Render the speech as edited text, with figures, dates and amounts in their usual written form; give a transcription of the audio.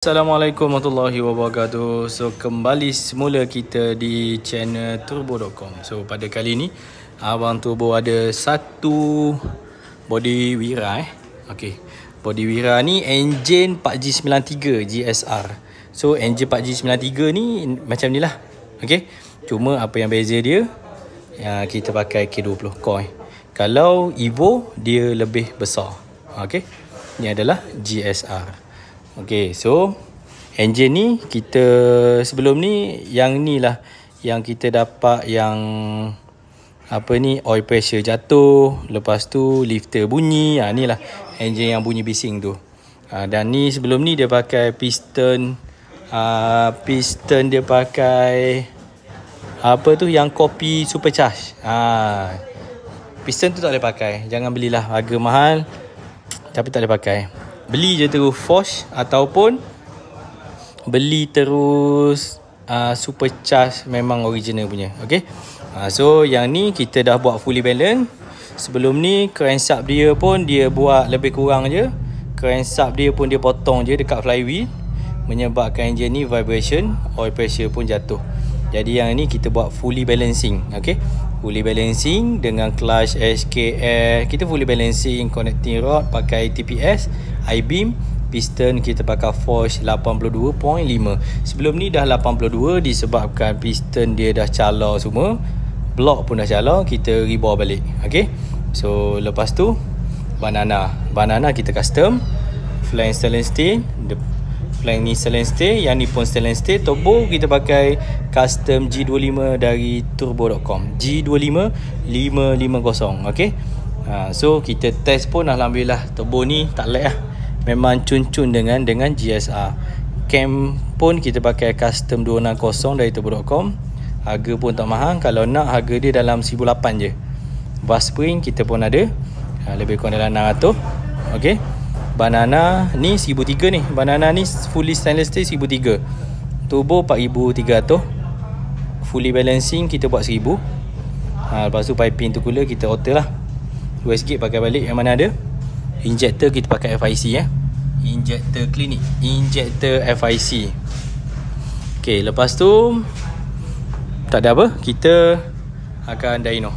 Assalamualaikum warahmatullahi wabarakatuh. So kembali semula kita di channel turbo.com. So pada kali ni Abang Turbo ada satu body Wira Okey. Body Wira ni enjin 4G93 GSR. So enjin 4G93 ni macam ni lah. Okey. Cuma apa yang beza dia, kita pakai K20 coil. Kalau Evo dia lebih besar. Okey. Ni adalah GSR. Okay, so engine ni kita sebelum ni yang ni lah yang kita dapat yang apa ni, oil pressure jatuh, lepas tu lifter bunyi, ni lah engine yang bunyi bising tu. Dan ni sebelum ni dia pakai piston dia pakai apa tu yang kopi supercharge. Piston tu tak boleh pakai, jangan belilah, harga mahal tapi tak boleh pakai. Beli je terus Force ataupun beli terus supercharge memang original punya. Okay. So yang ni kita dah buat fully balance. Sebelum ni crankshaft dia pun dia buat lebih kurang je. Crankshaft dia pun dia potong je dekat flywheel, menyebabkan engine ni vibration, oil pressure pun jatuh. Jadi yang ni kita buat fully balancing. Okay. Fully balancing dengan clutch SKS. Kita fully balancing, connecting rod pakai TPS, I-beam, piston kita pakai Force 82.5. Sebelum ni dah 82 disebabkan piston dia dah calar semua, block pun dah calar, kita rebore balik. Okay. So lepas tu banana kita custom, flange stainless steel, flange ni stainless steel, yang ni pun stainless steel. Turbo kita pakai custom G25 dari turbo.com, G25 550. Okay. So kita test pun alhamdulillah turbo ni tak lag lah, memang cun-cun dengan GSR. Cam pun kita pakai custom 260 dari turbo.com. Harga pun tak mahal, kalau nak harga dia dalam 1,800 je. Bar spring kita pun ada, lebih kurang dalam 600. Okay. Banana ni 1,300 ni. Banana ni fully stainless steel 1,300. Turbo 4,300. Fully balancing kita buat 1,000. Lepas tu piping tu cooler kita auto lah. US gate pakai balik yang mana ada. Injector kita pakai FIC Injector klinik, injector FIC. Okay, lepas tu tak ada apa, kita akan dyno.